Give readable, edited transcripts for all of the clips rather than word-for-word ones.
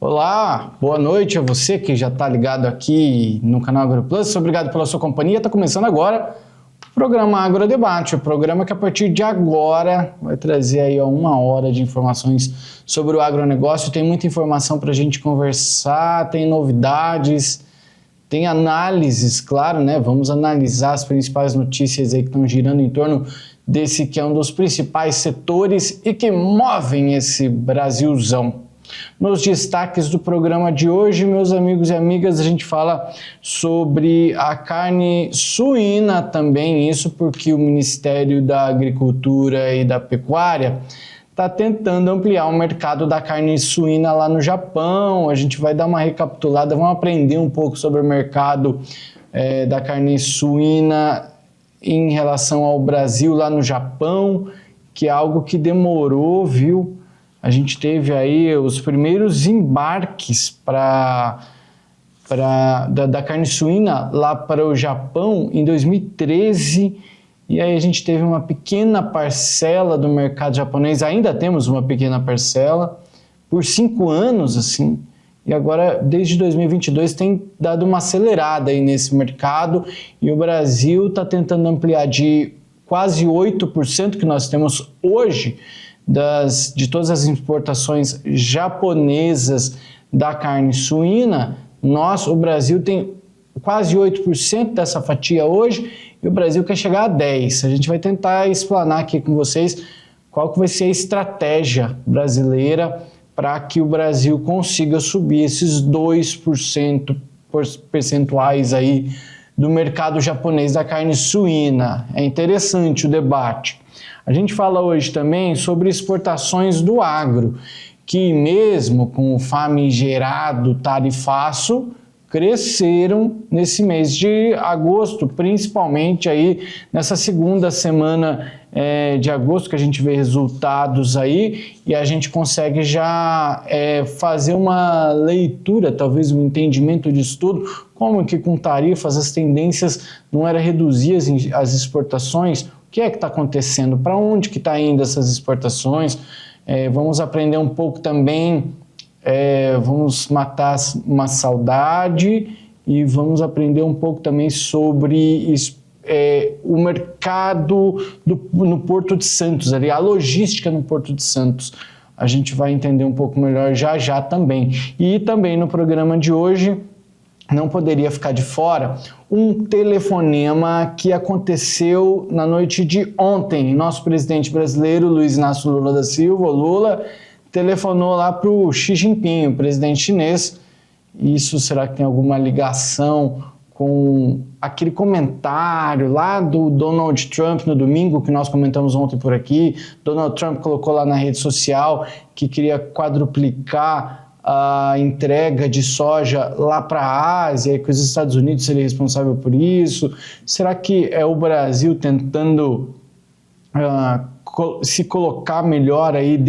Olá, boa noite a você que já está ligado aqui no canal AgroPlus. Obrigado pela sua companhia. Está começando agora o programa AgroDebate, o programa que a partir de agora vai trazer aí 1 hora de informações sobre o agronegócio. Tem muita informação para a gente conversar, tem novidades, tem análises, claro, né? Vamos analisar as principais notícias aí que estão girando em torno desse que é um dos principais setores e que movem esse Brasilzão. Nos destaques do programa de hoje, meus amigos e amigas, a gente fala sobre a carne suína também, isso porque o Ministério da Agricultura e da Pecuária está tentando ampliar o mercado da carne suína lá no Japão. A gente vai dar uma recapitulada, vamos aprender um pouco sobre o mercado da carne suína em relação ao Brasil lá no Japão, que é algo que demorou, viu? A gente teve aí os primeiros embarques da carne suína lá para o Japão em 2013, e aí a gente teve uma pequena parcela do mercado japonês, ainda temos uma pequena parcela, por 5 anos, assim, e agora desde 2022 tem dado uma acelerada aí nesse mercado, e o Brasil está tentando ampliar de quase 8% que nós temos hoje, de todas as importações japonesas da carne suína, o Brasil tem quase 8% dessa fatia hoje e o Brasil quer chegar a 10%. A gente vai tentar explanar aqui com vocês qual que vai ser a estratégia brasileira para que o Brasil consiga subir esses 2% percentuais aí do mercado japonês da carne suína. É interessante o debate. A gente fala hoje também sobre exportações do agro, que mesmo com o famigerado tarifaço, cresceram nesse mês de agosto, principalmente aí nessa segunda semana de agosto, que a gente vê resultados aí e a gente consegue já fazer uma leitura, talvez um entendimento de estudo, como que com tarifas as tendências não era reduzir as exportações. O que é que está acontecendo? Para onde que está indo essas exportações? Vamos aprender um pouco também, vamos matar uma saudade e vamos aprender um pouco também sobre o mercado no Porto de Santos, ali, a logística no Porto de Santos. A gente vai entender um pouco melhor já também. E também no programa de hoje, não poderia ficar de fora um telefonema que aconteceu na noite de ontem. Nosso presidente brasileiro, Luiz Inácio Lula da Silva, o Lula, telefonou lá para o Xi Jinping, o presidente chinês. Isso, será que tem alguma ligação com aquele comentário lá do Donald Trump no domingo, que nós comentamos ontem por aqui? Donald Trump colocou lá na rede social que queria quadruplicar a entrega de soja lá para a Ásia e que os Estados Unidos seriam responsáveis por isso. Será que é o Brasil tentando se colocar melhor aí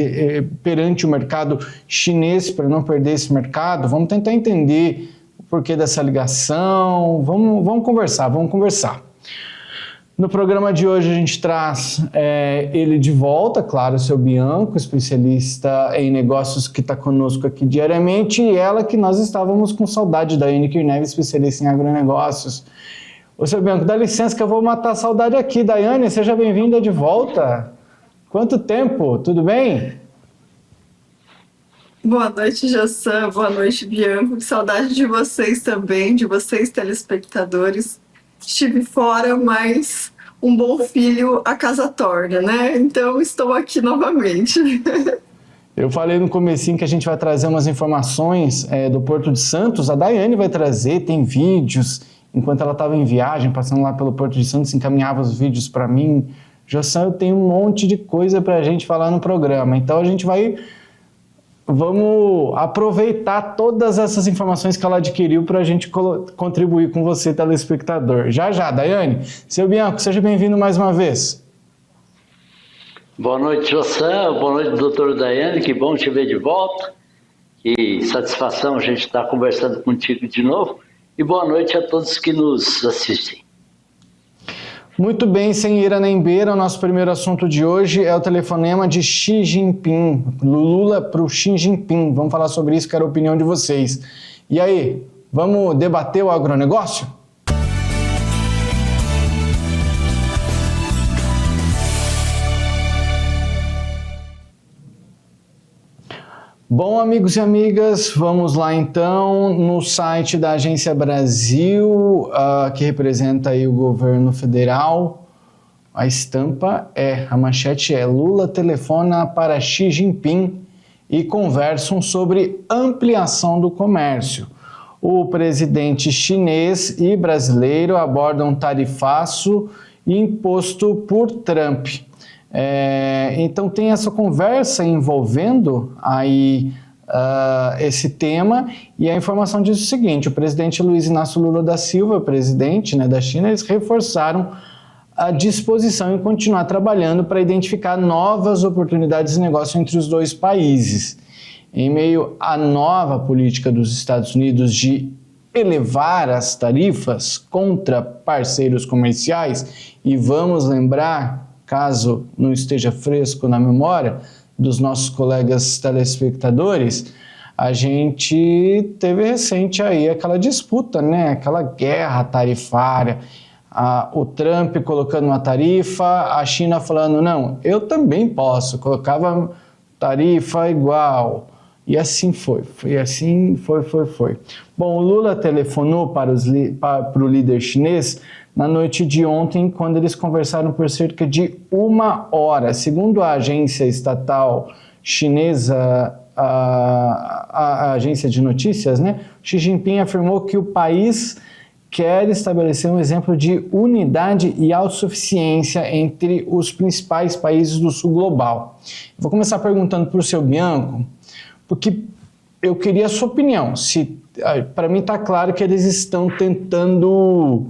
perante o mercado chinês para não perder esse mercado? Vamos tentar entender o porquê dessa ligação. Vamos conversar. No programa de hoje a gente traz ele de volta, claro, o seu Bianco, especialista em negócios que está conosco aqui diariamente, e ela que nós estávamos com saudade, Daiane Kirneves, especialista em agronegócios. Ô, seu Bianco, dá licença que eu vou matar a saudade aqui. Daiane, seja bem-vinda de volta. Quanto tempo? Tudo bem? Boa noite, Jassan. Boa noite, Bianco. Que saudade de vocês também, de vocês, telespectadores. Estive fora, mas um bom filho a casa torna, né? Então, estou aqui novamente. Eu falei no comecinho que a gente vai trazer umas informações do Porto de Santos. A Daiane vai trazer, tem vídeos. Enquanto ela estava em viagem, passando lá pelo Porto de Santos, encaminhava os vídeos para mim. Jassan, eu tenho um monte de coisa para a gente falar no programa. Então, vamos aproveitar todas essas informações que ela adquiriu para a gente contribuir com você, telespectador. Já, Daiane. Seu Bianco, seja bem-vindo mais uma vez. Boa noite, Jassan. Boa noite, doutor Daiane. Que bom te ver de volta. Que satisfação a gente estar conversando contigo de novo. E boa noite a todos que nos assistem. Muito bem, sem ira nem beira, o nosso primeiro assunto de hoje é o telefonema de Xi Jinping, Lula para o Xi Jinping. Vamos falar sobre isso, quero a opinião de vocês. E aí, vamos debater o agronegócio? Bom, amigos e amigas, vamos lá então no site da Agência Brasil, que representa aí o governo federal. A estampa a manchete é: Lula telefona para Xi Jinping e conversam sobre ampliação do comércio. O presidente chinês e brasileiro abordam tarifaço imposto por Trump. Então tem essa conversa envolvendo aí esse tema, e a informação diz o seguinte: o presidente Luiz Inácio Lula da Silva, presidente, da China, eles reforçaram a disposição em continuar trabalhando para identificar novas oportunidades de negócio entre os dois países. Em meio à nova política dos Estados Unidos de elevar as tarifas contra parceiros comerciais, e vamos lembrar, caso não esteja fresco na memória dos nossos colegas telespectadores, a gente teve recente aí aquela disputa, aquela guerra tarifária, o Trump colocando uma tarifa, a China falando, não, eu também posso, colocava tarifa igual, e assim foi. Bom, o Lula telefonou para o líder chinês na noite de ontem, quando eles conversaram por cerca de 1 hora. Segundo a agência estatal chinesa, a agência de notícias, Xi Jinping afirmou que o país quer estabelecer um exemplo de unidade e autossuficiência entre os principais países do sul global. Vou começar perguntando para o seu Bianco, porque eu queria a sua opinião. Para mim está claro que eles estão tentando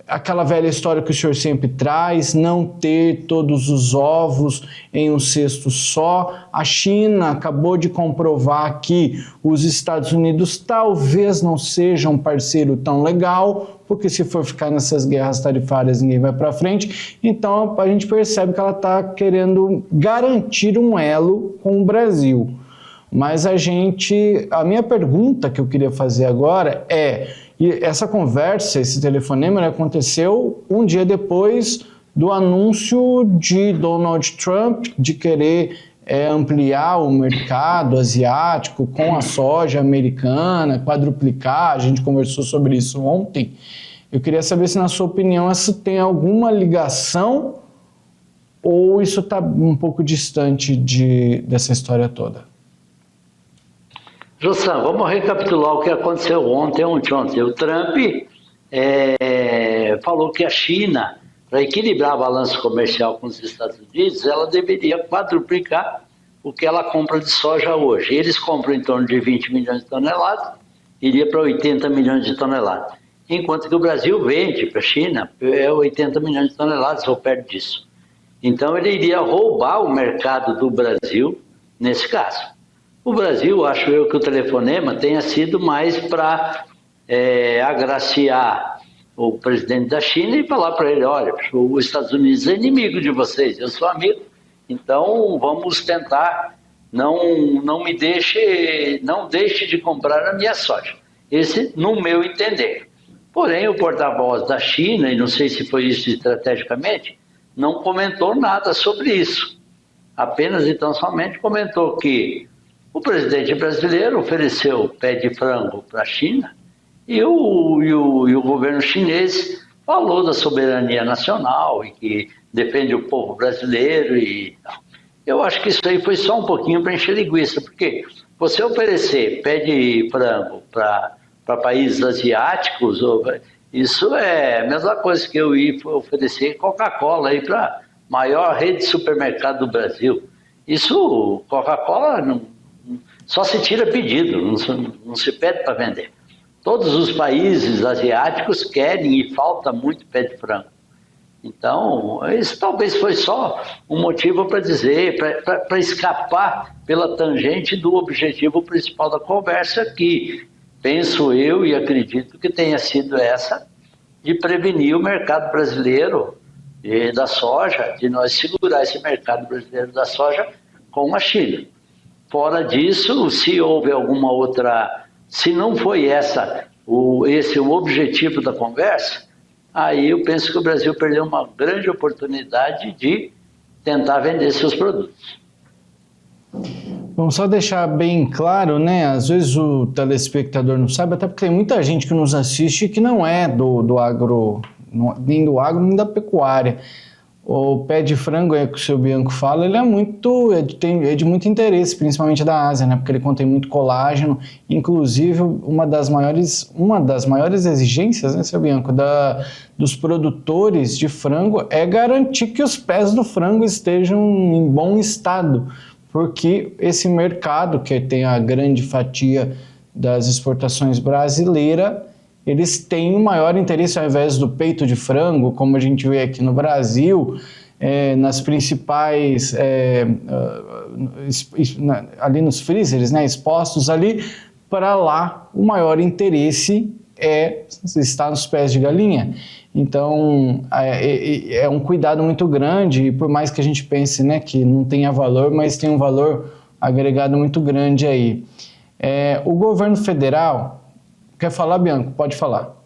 aquela velha história que o senhor sempre traz, não ter todos os ovos em um cesto só. A China acabou de comprovar que os Estados Unidos talvez não sejam um parceiro tão legal, porque se for ficar nessas guerras tarifárias ninguém vai para frente. Então a gente percebe que ela está querendo garantir um elo com o Brasil. Mas a minha pergunta que eu queria fazer agora e essa conversa, esse telefonema, aconteceu um dia depois do anúncio de Donald Trump de querer ampliar o mercado asiático com a soja americana, quadruplicar. A gente conversou sobre isso ontem. Eu queria saber se, na sua opinião, isso tem alguma ligação ou isso está um pouco distante dessa história toda. Jussan, vamos recapitular o que aconteceu ontem. O Trump falou que a China, para equilibrar a balança comercial com os Estados Unidos, ela deveria quadruplicar o que ela compra de soja hoje. Eles compram em torno de 20 milhões de toneladas, iria para 80 milhões de toneladas. Enquanto que o Brasil vende para a China 80 milhões de toneladas, ou perto disso. Então ele iria roubar o mercado do Brasil nesse caso. O Brasil, acho eu que o telefonema tenha sido mais para agraciar o presidente da China e falar para ele, olha, os Estados Unidos é inimigo de vocês, eu sou amigo, então vamos tentar, não deixe de comprar a minha soja. Esse, no meu entender. Porém, o porta-voz da China, e não sei se foi isso estrategicamente, não comentou nada sobre isso. Apenas, então, somente comentou que o presidente brasileiro ofereceu pé de frango para a China e o governo chinês falou da soberania nacional e que defende o povo brasileiro e tal. Eu acho que isso aí foi só um pouquinho para encher linguiça, porque você oferecer pé de frango para países asiáticos, isso é a mesma coisa que eu ir oferecer Coca-Cola para a maior rede de supermercado do Brasil. Isso, Coca-Cola, só se tira pedido, não se pede para vender. Todos os países asiáticos querem e falta muito pé de frango. Então, isso talvez foi só um motivo para dizer, para escapar pela tangente do objetivo principal da conversa, que penso eu e acredito que tenha sido essa de prevenir o mercado brasileiro da soja, de nós segurar esse mercado brasileiro da soja com a China. Fora disso, se houve alguma outra, se não foi esse o objetivo da conversa, aí eu penso que o Brasil perdeu uma grande oportunidade de tentar vender seus produtos. Vamos só deixar bem claro, né? Às vezes o telespectador não sabe, até porque tem muita gente que nos assiste que não é do agro, nem do agro, nem da pecuária. O pé de frango, que o seu Bianco fala, ele é de muito interesse, principalmente da Ásia, né? Porque ele contém muito colágeno. Inclusive, uma das maiores exigências, né, seu Bianco, dos produtores de frango é garantir que os pés do frango estejam em bom estado, porque esse mercado, que tem a grande fatia das exportações brasileiras, eles têm um maior interesse, ao invés do peito de frango, como a gente vê aqui no Brasil, nas principais, ali nos freezers, né, expostos ali, para lá o maior interesse está nos pés de galinha. Então, é um cuidado muito grande, e por mais que a gente pense, né, que não tenha valor, mas tem um valor agregado muito grande aí. O governo federal... Quer falar, Bianco? Pode falar.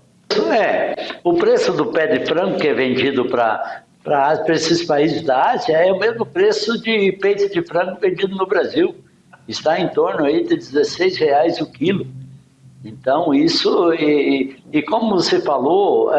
O preço do pé de frango que é vendido para esses países da Ásia é o mesmo preço de peito de frango vendido no Brasil. Está em torno aí de R$16 o quilo. Então, isso, e como você falou,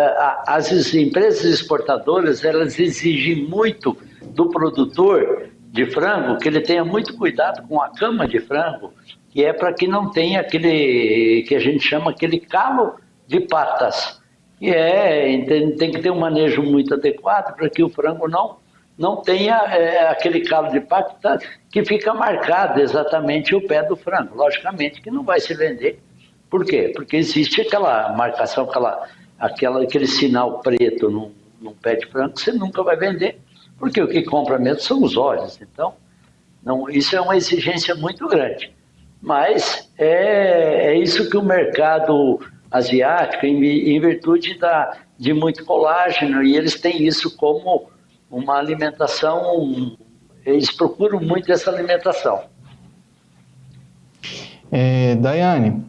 as empresas exportadoras, elas exigem muito do produtor de frango, que ele tenha muito cuidado com a cama de frango, que é para que não tenha aquele, que a gente chama aquele calo de patas, que tem que ter um manejo muito adequado para que o frango não tenha aquele calo de patas que fica marcado exatamente o pé do frango. Logicamente que não vai se vender. Por quê? Porque existe aquela marcação, aquele sinal preto num pé de frango que você nunca vai vender, porque o que compra mesmo são os olhos. Então, isso é uma exigência muito grande. Mas é isso que o mercado asiático, em virtude de muito colágeno, e eles têm isso como uma alimentação, eles procuram muito essa alimentação. Daiane,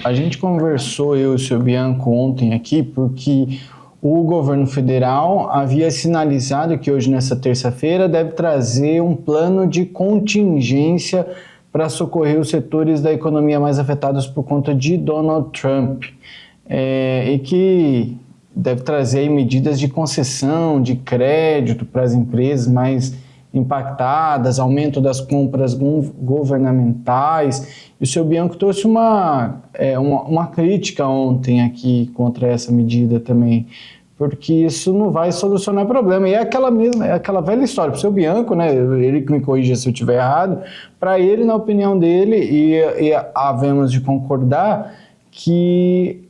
a gente conversou, eu e o seu Bianco, ontem aqui, porque o governo federal havia sinalizado que hoje, nessa terça-feira, deve trazer um plano de contingência para socorrer os setores da economia mais afetados por conta de Donald Trump, e que deve trazer aí medidas de concessão de crédito para as empresas mais impactadas, aumento das compras governamentais. E o seu Bianco trouxe uma crítica ontem aqui contra essa medida também, porque isso não vai solucionar o problema. E é aquela velha história. Para o seu Bianco, né, ele que me corrija se eu estiver errado, para ele, na opinião dele, e havemos de concordar, que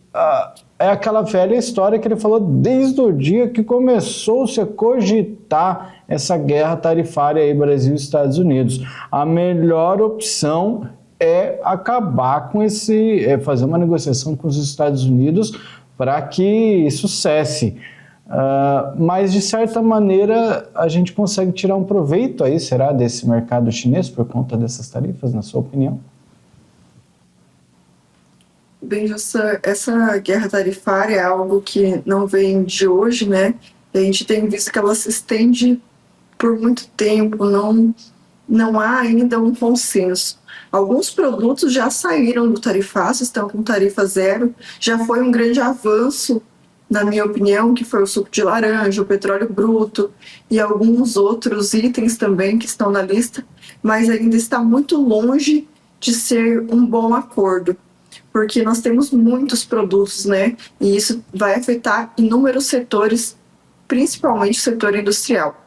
é aquela velha história que ele falou desde o dia que começou-se a cogitar essa guerra tarifária aí, Brasil e Estados Unidos. A melhor opção é acabar com fazer uma negociação com os Estados Unidos para que isso cesse. Mas, de certa maneira, a gente consegue tirar um proveito aí, será, desse mercado chinês por conta dessas tarifas, na sua opinião? Bem, essa guerra tarifária é algo que não vem de hoje, né? A gente tem visto que ela se estende por muito tempo, não há ainda um consenso. Alguns produtos já saíram do tarifaço, estão com tarifa zero, já foi um grande avanço, na minha opinião, que foi o suco de laranja, o petróleo bruto e alguns outros itens também que estão na lista, mas ainda está muito longe de ser um bom acordo, porque nós temos muitos produtos, né? E isso vai afetar inúmeros setores, principalmente o setor industrial.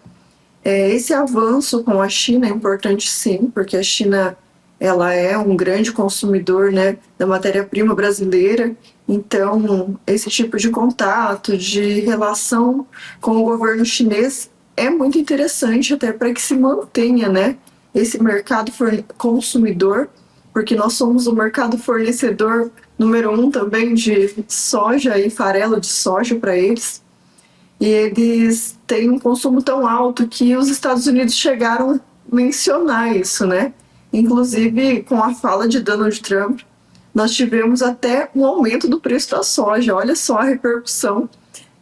Esse avanço com a China é importante, sim, porque a China ela é um grande consumidor, né, da matéria-prima brasileira. Então, esse tipo de contato, de relação com o governo chinês é muito interessante, até para que se mantenha, né, esse mercado consumidor porque nós somos o mercado fornecedor número 1 também de soja e farelo de soja para eles. E eles têm um consumo tão alto que os Estados Unidos chegaram a mencionar isso, né? Inclusive, com a fala de Donald Trump, nós tivemos até um aumento do preço da soja. Olha só a repercussão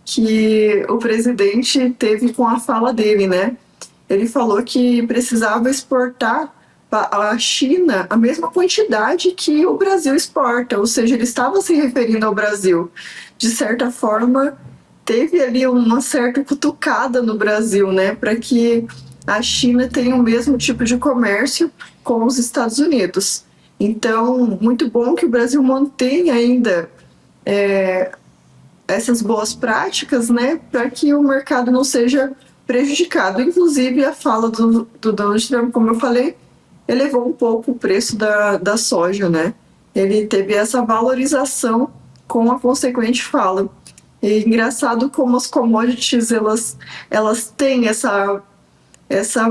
que o presidente teve com a fala dele, né? Ele falou que precisava exportar para a China a mesma quantidade que o Brasil exporta, ou seja, ele estava se referindo ao Brasil. De certa forma, teve ali uma certa cutucada no Brasil, né, para que a China tenha o mesmo tipo de comércio com os Estados Unidos. Então, muito bom que o Brasil mantenha ainda essas boas práticas, né, para que o mercado não seja prejudicado. Inclusive, a fala do Donald Trump, como eu falei, elevou um pouco o preço da soja, né? Ele teve essa valorização com a consequente fala. E engraçado como as commodities, elas têm essa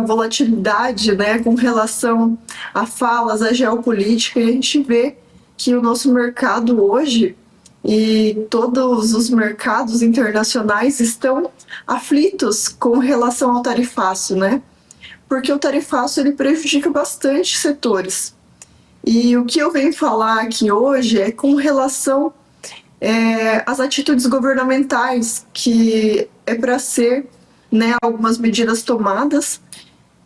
volatilidade, né, com relação a falas, a geopolítica, e a gente vê que o nosso mercado hoje e todos os mercados internacionais estão aflitos com relação ao tarifaço, né? Porque o tarifaço ele prejudica bastante setores. E o que eu venho falar aqui hoje é com relação às atitudes governamentais, que é para ser, né, algumas medidas tomadas,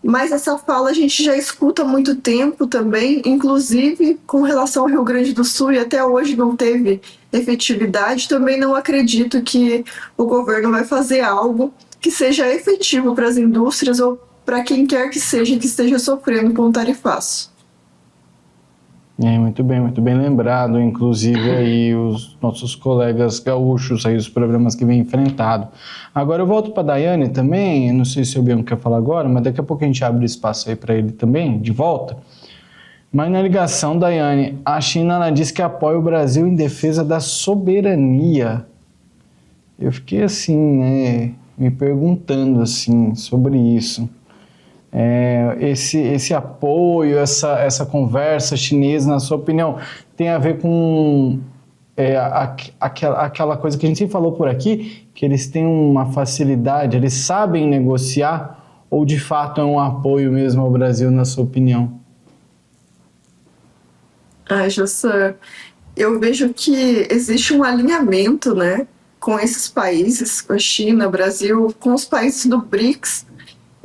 mas essa fala a gente já escuta há muito tempo também, inclusive com relação ao Rio Grande do Sul, e até hoje não teve efetividade. Também não acredito que o governo vai fazer algo que seja efetivo para as indústrias ou para quem quer que seja que esteja sofrendo com o tarifaço. Muito bem lembrado, inclusive aí os nossos colegas gaúchos, aí os problemas que vem enfrentado. Agora eu volto para a Daiane também, não sei se o Bianco quer falar agora, mas daqui a pouco a gente abre espaço aí para ele também, de volta. Mas na ligação, Daiane, a China ela diz que apoia o Brasil em defesa da soberania. Eu fiquei assim, né, me perguntando assim sobre isso. Esse apoio, essa conversa chinesa, na sua opinião, tem a ver com aquela coisa que a gente sempre falou por aqui, que eles têm uma facilidade, eles sabem negociar, ou de fato é um apoio mesmo ao Brasil, na sua opinião? Jossa, eu vejo que existe um alinhamento, né, com esses países, com a China, Brasil, com os países do BRICS,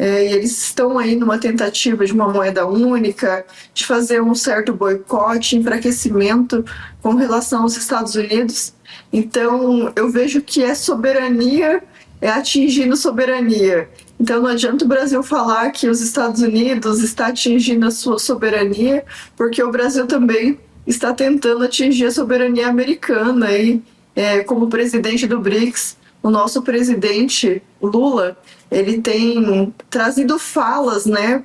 e eles estão aí numa tentativa de uma moeda única, de fazer um certo boicote, enfraquecimento com relação aos Estados Unidos. Então, eu vejo que soberania atingindo soberania. Então, não adianta o Brasil falar que os Estados Unidos está atingindo a sua soberania, porque o Brasil também está tentando atingir a soberania americana. E, como presidente do BRICS, o nosso presidente Lula, ele tem trazido falas, né,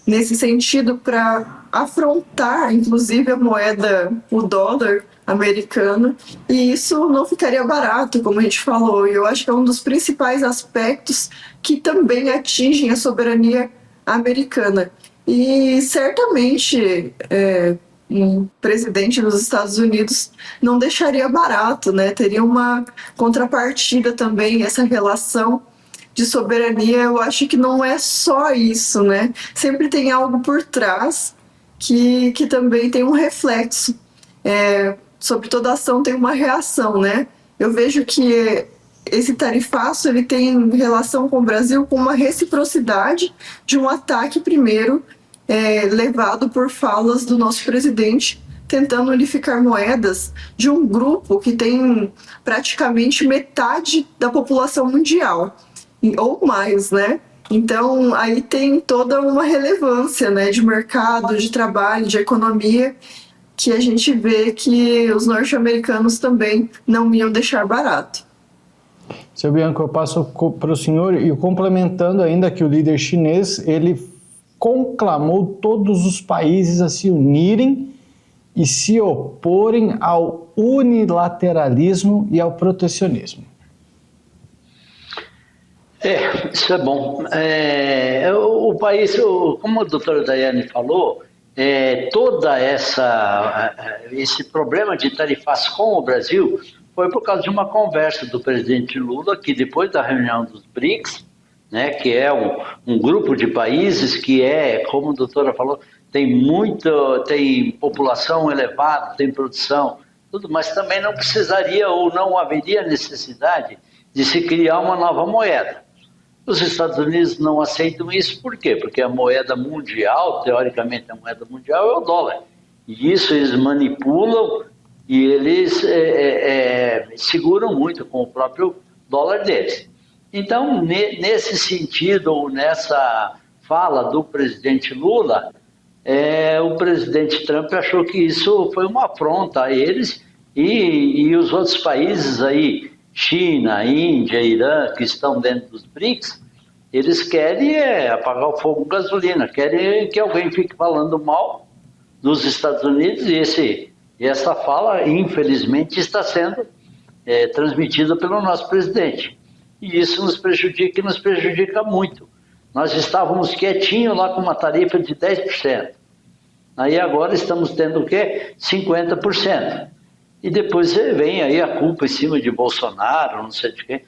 nesse sentido, para afrontar, inclusive, a moeda, o dólar americano, e isso não ficaria barato, como a gente falou, e eu acho que é um dos principais aspectos que também atingem a soberania americana. E certamente um presidente dos Estados Unidos não deixaria barato, né? Teria uma contrapartida também, essa relação de soberania. Eu acho que não é só isso, né? Sempre tem algo por trás que também tem um reflexo. Sobre toda ação tem uma reação, né? Eu vejo que esse tarifaço ele tem relação com o Brasil com uma reciprocidade de um ataque primeiro levado por falas do nosso presidente, tentando unificar moedas de um grupo que tem praticamente metade da população mundial, ou mais, né? Então, aí tem toda uma relevância, né, de mercado, de trabalho, de economia, que a gente vê que os norte-americanos também não iam deixar barato. Seu Bianco, eu passo para o senhor, e complementando ainda que o líder chinês, ele conclamou todos os países a se unirem e se oporem ao unilateralismo e ao protecionismo. Isso é bom. O país, como a doutora Daiane falou, esse problema de tarifação com o Brasil foi por causa de uma conversa do presidente Lula, que depois da reunião dos BRICS, né, que é um grupo de países que como a doutora falou, tem população elevada, tem produção, tudo, mas também não precisaria ou não haveria necessidade de se criar uma nova moeda. Os Estados Unidos não aceitam isso, por quê? Porque a moeda mundial, teoricamente a moeda mundial é o dólar. E isso eles manipulam e eles seguram muito com o próprio dólar deles. Então, nesse sentido, ou nessa fala do presidente Lula, o presidente Trump achou que isso foi uma afronta a eles e os outros países aí, China, Índia, Irã, que estão dentro dos BRICS, eles querem apagar o fogo com gasolina, querem que alguém fique falando mal dos Estados Unidos e essa fala, infelizmente, está sendo transmitida pelo nosso presidente. E isso nos prejudica e nos prejudica muito. Nós estávamos quietinhos lá com uma tarifa de 10%. Aí agora estamos tendo o quê? 50%. E depois vem aí a culpa em cima de Bolsonaro, não sei de quem.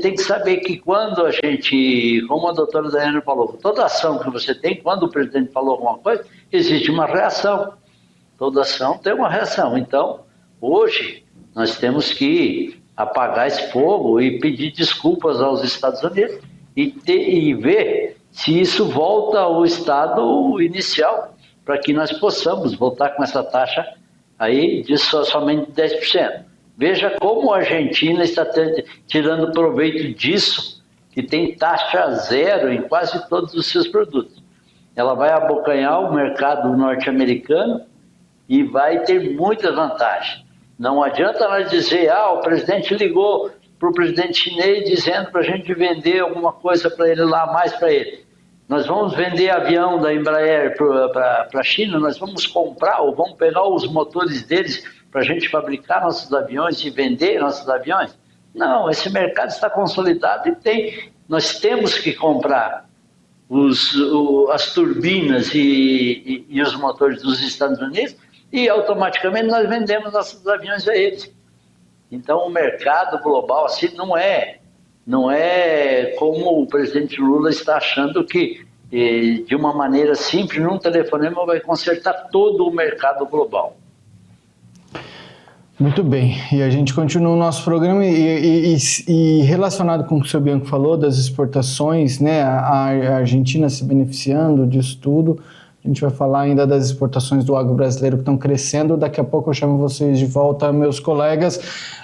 Tem que saber que quando a gente, como a doutora Daiane falou, toda ação que você tem, quando o presidente falou alguma coisa, existe uma reação. Toda ação tem uma reação. Então, hoje, nós temos que apagar esse fogo e pedir desculpas aos Estados Unidos e ver se isso volta ao estado inicial, para que nós possamos voltar com essa taxa aí de somente 10%. Veja como a Argentina está tirando proveito disso, que tem taxa zero em quase todos os seus produtos. Ela vai abocanhar o mercado norte-americano e vai ter muitas vantagens. Não adianta nós dizer, o presidente ligou para o presidente chinês dizendo para a gente vender alguma coisa para ele lá, mais para ele. Nós vamos vender avião da Embraer para a China, nós vamos comprar ou vamos pegar os motores deles para a gente fabricar nossos aviões e vender nossos aviões? Não, esse mercado está consolidado e nós temos que comprar as turbinas e os motores dos Estados Unidos e automaticamente nós vendemos nossos aviões a eles. Então o mercado global assim não é como o presidente Lula está achando que de uma maneira simples, num telefonema vai consertar todo o mercado global. Muito bem, e a gente continua o nosso programa e relacionado com o que o seu Bianco falou das exportações, né, a Argentina se beneficiando disso tudo. A gente vai falar ainda das exportações do agro brasileiro que estão crescendo. Daqui a pouco eu chamo vocês de volta, meus colegas.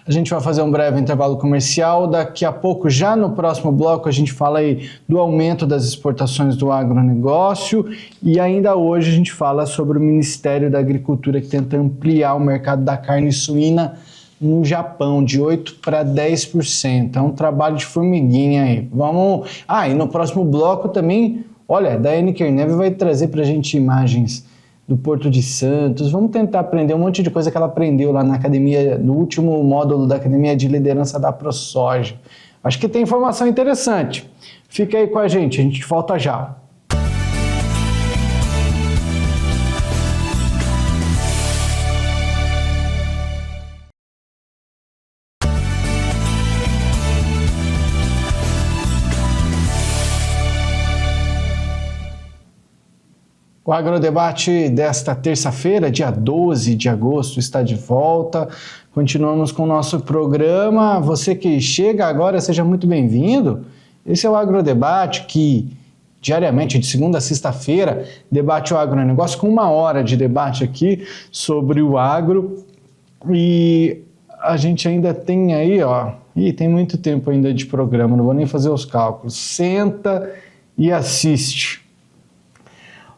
A gente vai fazer um breve intervalo comercial. Daqui a pouco, já no próximo bloco, a gente fala aí do aumento das exportações do agronegócio. E ainda hoje a gente fala sobre o Ministério da Agricultura que tenta ampliar o mercado da carne suína no Japão, de 8% para 10%. É um trabalho de formiguinha aí. Vamos... e no próximo bloco também... Olha, a Daiane Kerneve vai trazer para a gente imagens do Porto de Santos. Vamos tentar aprender um monte de coisa que ela aprendeu lá na academia, no último módulo da Academia de Liderança da ProSoja. Acho que tem informação interessante. Fica aí com a gente volta já. O Agrodebate desta terça-feira, dia 12 de agosto, está de volta. Continuamos com o nosso programa. Você que chega agora, seja muito bem-vindo. Esse é o Agrodebate que, diariamente, de segunda a sexta-feira, debate o agronegócio com 1 hora de debate aqui sobre o agro. E a gente ainda tem aí, tem muito tempo ainda de programa, não vou nem fazer os cálculos. Senta e assiste.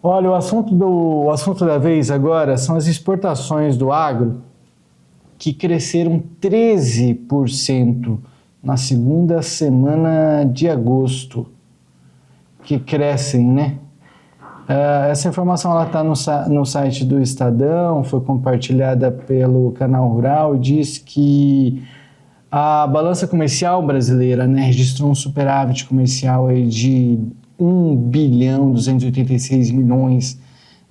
Olha, o assunto da vez agora são as exportações do agro, que cresceram 13% na segunda semana de agosto, que crescem, né? Essa informação está no site do Estadão, foi compartilhada pelo Canal Rural e diz que a balança comercial brasileira, né, registrou um superávit comercial aí de 1,286 bilhões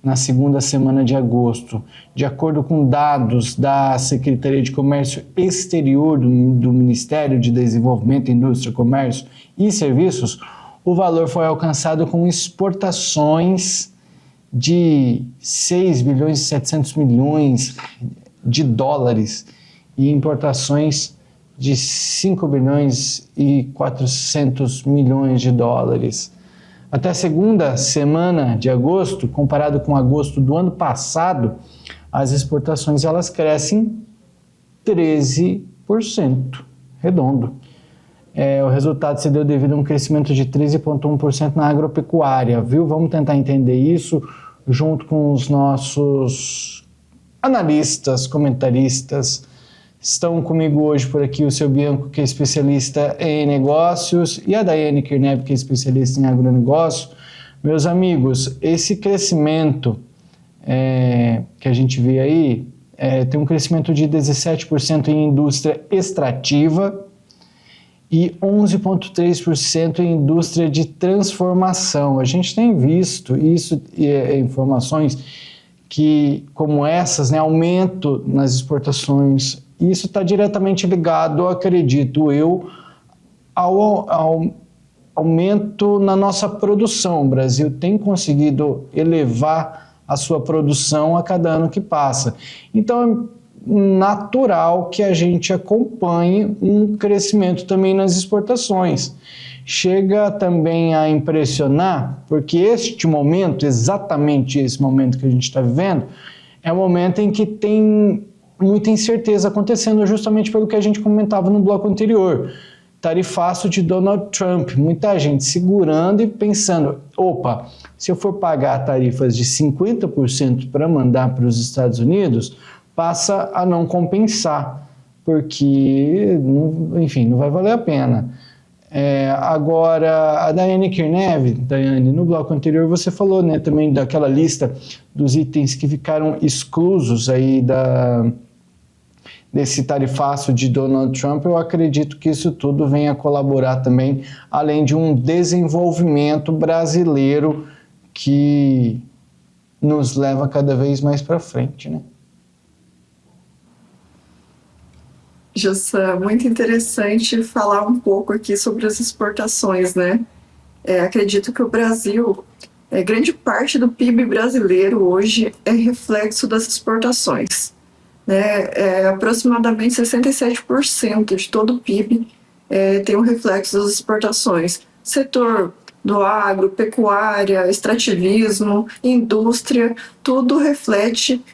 na segunda semana de agosto. De acordo com dados da Secretaria de Comércio Exterior do Ministério de Desenvolvimento, Indústria, Comércio e Serviços, o valor foi alcançado com exportações de 6 bilhões e 700 milhões de dólares e importações de 5 bilhões e 400 milhões de dólares. Até a segunda semana de agosto, comparado com agosto do ano passado, as exportações elas crescem 13%, redondo. O resultado se deu devido a um crescimento de 13,1% na agropecuária, viu? Vamos tentar entender isso junto com os nossos analistas, comentaristas. Estão comigo hoje por aqui o seu Bianco, que é especialista em negócios, e a Daiane Kirnev, que é especialista em agronegócio. Meus amigos, esse crescimento que a gente vê aí tem um crescimento de 17% em indústria extrativa e 11,3% em indústria de transformação. A gente tem visto isso, informações como essas, né, aumento nas exportações. Isso está diretamente ligado, acredito eu, ao aumento na nossa produção. O Brasil tem conseguido elevar a sua produção a cada ano que passa. Então, é natural que a gente acompanhe um crescimento também nas exportações. Chega também a impressionar, porque este momento, exatamente esse momento que a gente está vivendo, é um momento em que tem muita incerteza acontecendo, justamente pelo que a gente comentava no bloco anterior. Tarifaço de Donald Trump, muita gente segurando e pensando, opa, se eu for pagar tarifas de 50% para mandar para os Estados Unidos, passa a não compensar, porque, enfim, não vai valer a pena. Agora, a Daiane Kirnev, Daiane, no bloco anterior você falou, né, também daquela lista dos itens que ficaram exclusos aí desse tarifaço de Donald Trump. Eu acredito que isso tudo venha colaborar também, além de um desenvolvimento brasileiro que nos leva cada vez mais para frente, né? Jussan, muito interessante falar um pouco aqui sobre as exportações, né? Acredito que o Brasil, grande parte do PIB brasileiro hoje é reflexo das exportações, né? Aproximadamente 67% de todo o PIB tem um reflexo das exportações. Setor do agro, pecuária, extrativismo, indústria, tudo reflete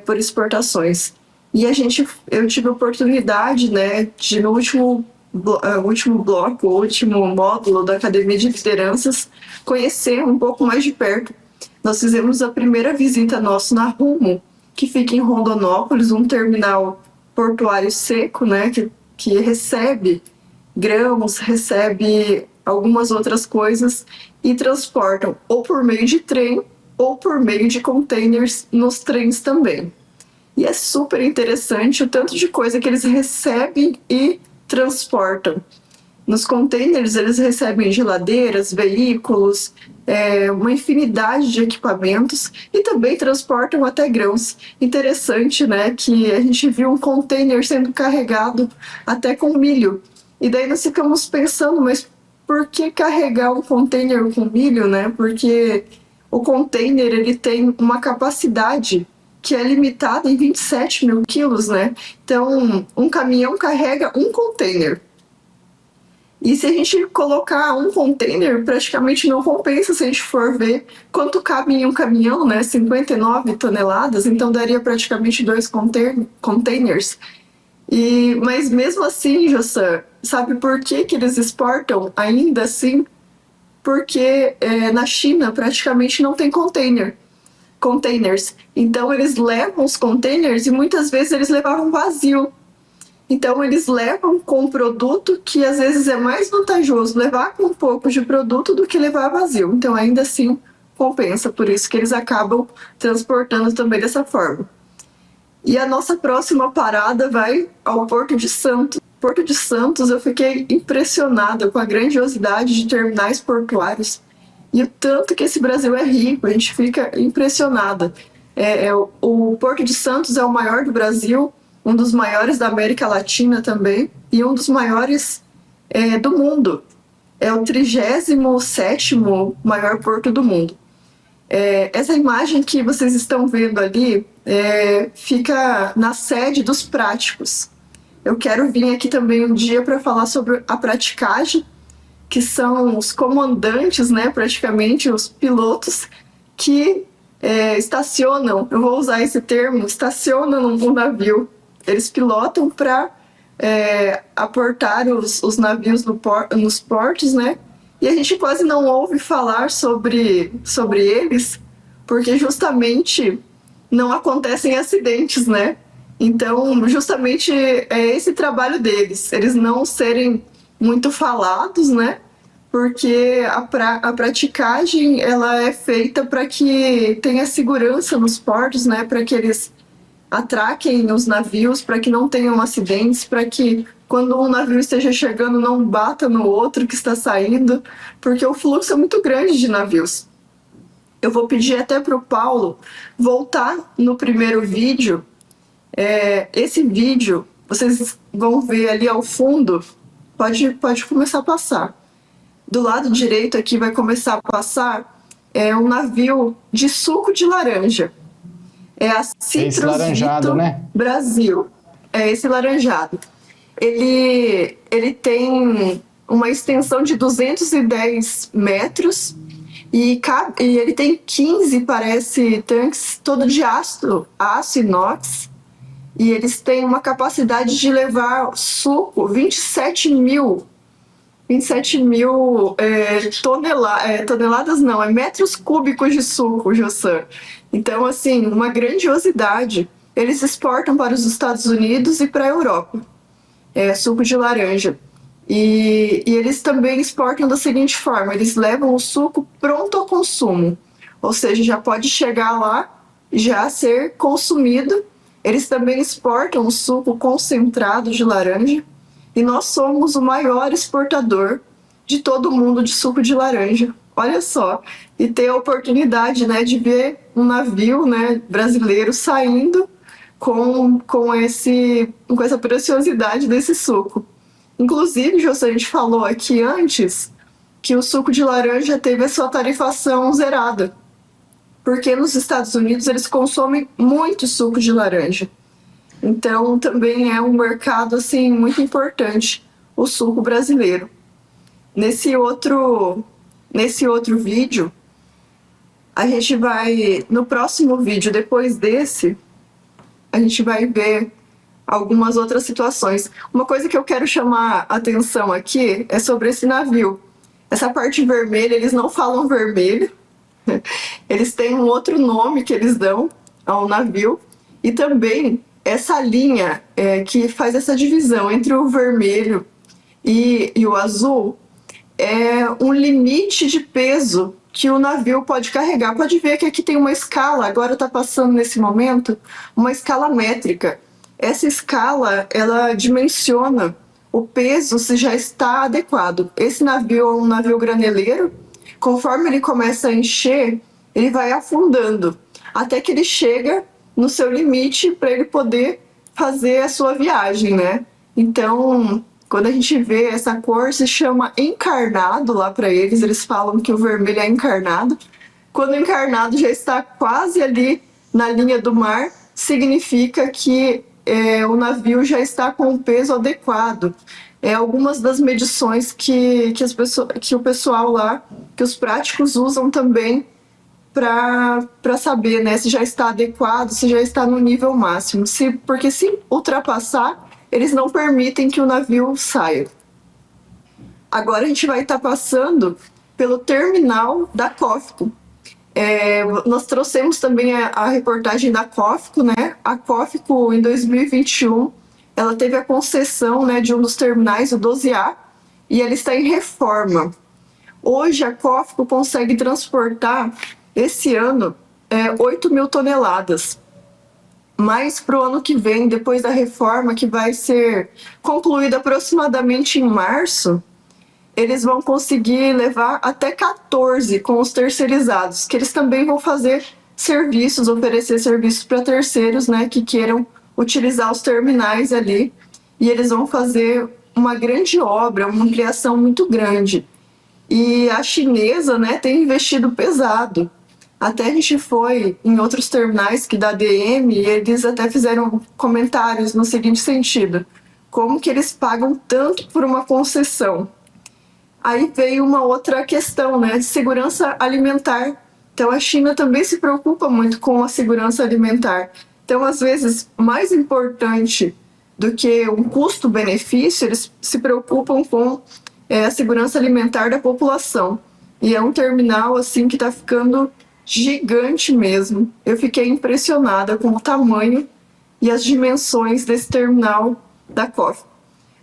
por exportações. E eu tive a oportunidade, né, de no último bloco, o último módulo da Academia de Lideranças, conhecer um pouco mais de perto. Nós fizemos a primeira visita nossa na Rumo, que fica em Rondonópolis, um terminal portuário seco, né, que recebe grãos, recebe algumas outras coisas e transportam ou por meio de trem ou por meio de containers nos trens também. E é super interessante o tanto de coisa que eles recebem e transportam. Nos containers eles recebem geladeiras, veículos, uma infinidade de equipamentos e também transportam até grãos. Interessante, né, que a gente viu um container sendo carregado até com milho. E daí nós ficamos pensando, mas por que carregar um container com milho, né? Porque o container ele tem uma capacidade que é limitada em 27 mil quilos, né? Então, um caminhão carrega um container. E se a gente colocar um container, praticamente não compensa se a gente for ver quanto cabe em um caminhão, né? 59 toneladas, então daria praticamente 2 containers. Mas mesmo assim, Jussan, sabe por que eles exportam ainda assim? Porque na China praticamente não tem containers. Então eles levam os containers e muitas vezes eles levavam vazio. Então eles levam com produto que às vezes é mais vantajoso levar com um pouco de produto do que levar vazio. Então ainda assim compensa, por isso que eles acabam transportando também dessa forma. E a nossa próxima parada vai ao Porto de Santos. Porto de Santos, eu fiquei impressionada com a grandiosidade de terminais portuários e o tanto que esse Brasil é rico, a gente fica impressionada. O Porto de Santos é o maior do Brasil, um dos maiores da América Latina também, e um dos maiores do mundo. É o 37º maior porto do mundo. Essa imagem que vocês estão vendo ali fica na sede dos práticos. Eu quero vir aqui também um dia para falar sobre a praticagem, que são os comandantes, né, praticamente os pilotos que estacionam, eu vou usar esse termo, estacionam um navio. Eles pilotam para aportar os navios nos portos, né? E a gente quase não ouve falar sobre eles, porque justamente não acontecem acidentes, né? Então, justamente é esse trabalho deles, eles não serem muito falados, né? Porque a praticagem ela é feita para que tenha segurança nos portos, né? Para que eles atraquem os navios, para que não tenham acidentes, para que quando um navio esteja chegando não bata no outro que está saindo, porque o fluxo é muito grande de navios. Eu vou pedir até para o Paulo voltar no primeiro vídeo. Esse vídeo, vocês vão ver ali ao fundo, pode começar a passar. Do lado direito aqui vai começar a passar um navio de suco de laranja. É a Citrus laranjado, né? Brasil. É esse laranjado. Ele tem uma extensão de 210 metros e ele tem 15, parece, tanques todo de aço inox. E eles têm uma capacidade de levar suco, 27 mil toneladas não, metros cúbicos de suco, Jossan. Então, assim, uma grandiosidade. Eles exportam para os Estados Unidos e para a Europa, suco de laranja. E eles também exportam da seguinte forma, eles levam o suco pronto ao consumo, ou seja, já pode chegar lá, já ser consumido. Eles também exportam o suco concentrado de laranja, e nós somos o maior exportador de todo o mundo de suco de laranja. Olha só, e ter a oportunidade, né, de ver um navio, né, brasileiro saindo com essa preciosidade desse suco. Inclusive, José, a gente falou aqui antes que o suco de laranja teve a sua tarifação zerada, porque nos Estados Unidos eles consomem muito suco de laranja. Então, também é um mercado assim, muito importante, o suco brasileiro. Nesse outro vídeo, a gente vai, no próximo vídeo, depois desse, a gente vai ver algumas outras situações. Uma coisa que eu quero chamar a atenção aqui é sobre esse navio. Essa parte vermelha, eles não falam vermelho, eles têm um outro nome que eles dão ao navio, e também essa linha que faz essa divisão entre o vermelho e o azul é um limite de peso que o navio pode carregar. Pode ver que aqui tem uma escala, agora está passando nesse momento, uma escala métrica. Essa escala, ela dimensiona o peso se já está adequado. Esse navio é um navio graneleiro, conforme ele começa a encher, ele vai afundando, até que ele chega no seu limite para ele poder fazer a sua viagem, né? Então, quando a gente vê essa cor, se chama encarnado lá para eles, eles falam que o vermelho é encarnado. Quando o encarnado já está quase ali na linha do mar, significa que o navio já está com o peso adequado. Algumas das medições que o pessoal lá, que os práticos usam também para saber, né, se já está adequado, se já está no nível máximo. Porque se ultrapassar, eles não permitem que o navio saia. Agora a gente vai estar passando pelo terminal da COFCO. Nós trouxemos também a reportagem da COFCO, né? A COFCO, em 2021, ela teve a concessão, né, de um dos terminais, o 12A, e ela está em reforma. Hoje a COFCO consegue transportar, esse ano, 8 mil toneladas. Mas para o ano que vem, depois da reforma, que vai ser concluída aproximadamente em março, eles vão conseguir levar até 14 com os terceirizados, que eles também vão fazer serviços, oferecer serviços para terceiros, né, que queiram utilizar os terminais ali, e eles vão fazer uma grande obra, uma ampliação muito grande. E a chinesa, né, tem investido pesado. Até a gente foi em outros terminais que da DM e eles até fizeram comentários no seguinte sentido: como que eles pagam tanto por uma concessão? Aí veio uma outra questão, né, de segurança alimentar. Então a China também se preocupa muito com a segurança alimentar. Então, às vezes, mais importante do que um custo-benefício, eles se preocupam com a segurança alimentar da população. E é um terminal assim que está ficando gigante mesmo. Eu fiquei impressionada com o tamanho e as dimensões desse terminal da COF.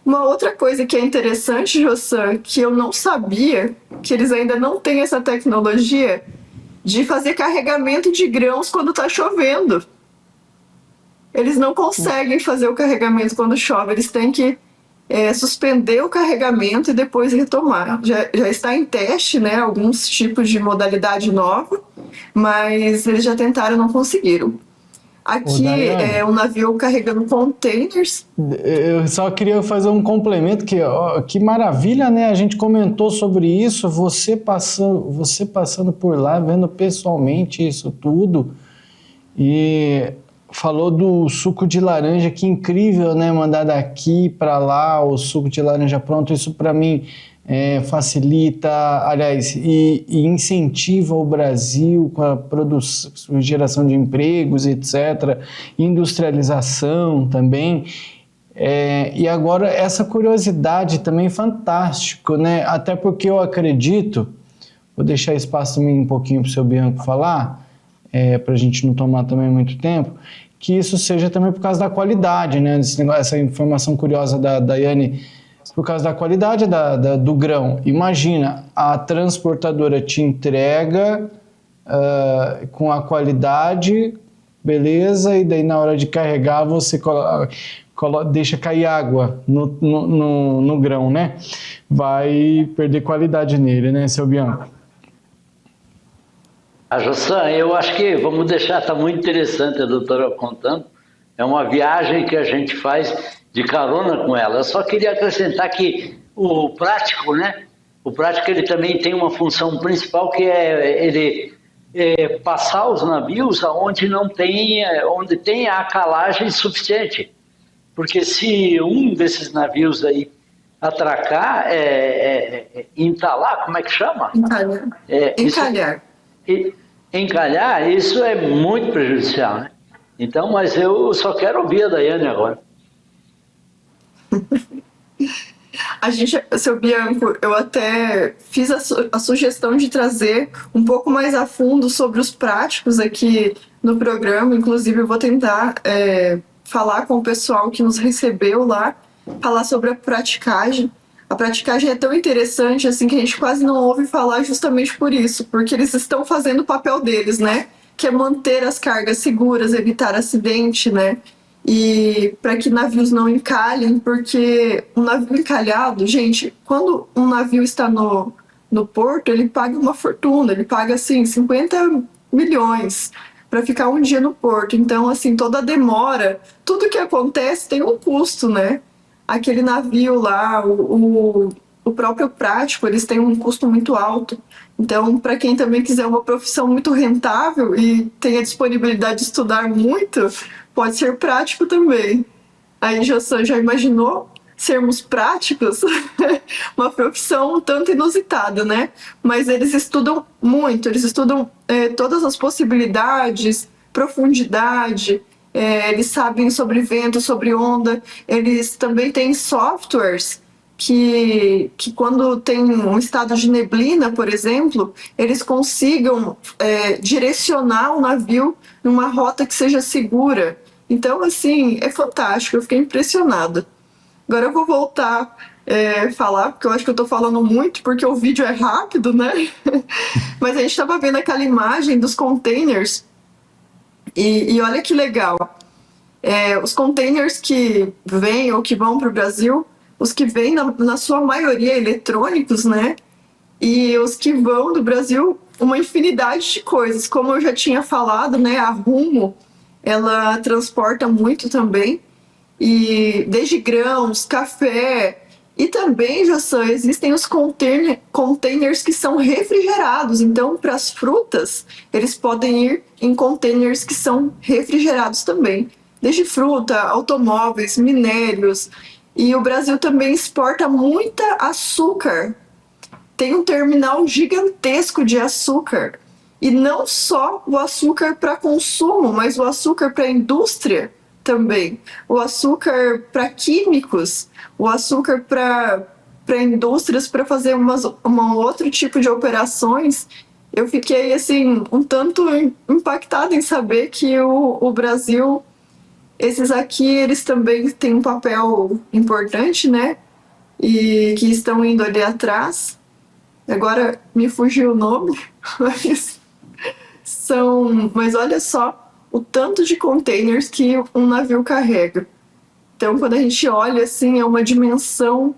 Uma outra coisa que é interessante, Jossan, que eu não sabia, que eles ainda não têm essa tecnologia de fazer carregamento de grãos quando está chovendo. Eles não conseguem fazer o carregamento quando chove, eles têm que suspender o carregamento e depois retomar. Já está em teste, né, alguns tipos de modalidade nova, mas eles já tentaram e não conseguiram. Aqui é um navio carregando containers. Eu só queria fazer um complemento, que maravilha, né? A gente comentou sobre isso, você passando por lá, vendo pessoalmente isso tudo, e falou do suco de laranja, que incrível, né? Mandar daqui para lá o suco de laranja pronto, isso para mim facilita, aliás, e incentiva o Brasil com a produção, geração de empregos, etc., industrialização também. E agora essa curiosidade também fantástico, né? Até porque eu acredito, vou deixar espaço também um pouquinho para o seu Bianco falar, para a gente não tomar também muito tempo, que isso seja também por causa da qualidade, né? Essa informação curiosa da Daiane, por causa da qualidade do grão. Imagina, a transportadora te entrega com a qualidade, beleza, e daí na hora de carregar você deixa cair água no grão, né? Vai perder qualidade nele, né, seu Bianco? Jossan, eu acho que vamos deixar, está muito interessante a doutora contando. É uma viagem que a gente faz de carona com ela. Eu só queria acrescentar que o prático, né? O prático ele também tem uma função principal que ele passar os navios onde tem a calagem suficiente. Porque se um desses navios aí atracar, entalar, como é que chama? Encalhar. Encalhar, isso é muito prejudicial, né? Então, mas eu só quero ouvir a Daiane agora. Seu Bianco, eu até fiz a sugestão de trazer um pouco mais a fundo sobre os práticos aqui no programa. Inclusive, eu vou tentar falar com o pessoal que nos recebeu lá, falar sobre a praticagem. A praticagem é tão interessante assim que a gente quase não ouve falar justamente por isso, porque eles estão fazendo o papel deles, né? Que é manter as cargas seguras, evitar acidente, né? E para que navios não encalhem, porque um navio encalhado, gente, quando um navio está no porto, ele paga uma fortuna, ele paga assim 50 milhões para ficar um dia no porto. Então, assim, toda a demora, tudo que acontece tem um custo, né? Aquele navio lá, o próprio prático, eles têm um custo muito alto. Então, para quem também quiser uma profissão muito rentável e tem a disponibilidade de estudar muito, pode ser prático também. Aí, Jossan, já imaginou sermos práticos? Uma profissão um tanto inusitada, né? Mas eles estudam muito, eles estudam todas as possibilidades, profundidade, eles sabem sobre vento, sobre onda, eles também têm softwares que quando tem um estado de neblina, por exemplo, eles consigam direcionar o navio numa rota que seja segura. Então, assim, é fantástico, eu fiquei impressionada. Agora eu vou voltar a falar, porque eu acho que eu estou falando muito, porque o vídeo é rápido, né? Mas a gente estava vendo aquela imagem dos containers e olha que legal. Os containers que vêm ou que vão para o Brasil, os que vêm, na sua maioria, eletrônicos, né? E os que vão do Brasil, uma infinidade de coisas. Como eu já tinha falado, né? A Rumo, ela transporta muito também. E desde grãos, café, e também, Joção, existem os containers que são refrigerados. Então, para as frutas, eles podem ir em containers que são refrigerados também. Desde fruta, automóveis, minérios. E o Brasil também exporta muita açúcar. Tem um terminal gigantesco de açúcar. E não só o açúcar para consumo, mas o açúcar para indústria também. O açúcar para químicos, o açúcar para indústrias para fazer um outro tipo de operações. Eu fiquei assim um tanto impactada em saber que o Brasil, esses aqui, eles também têm um papel importante, né? E que estão indo ali atrás. Agora me fugiu o nome, mas olha só o tanto de containers que um navio carrega. Então, quando a gente olha, assim, é uma dimensão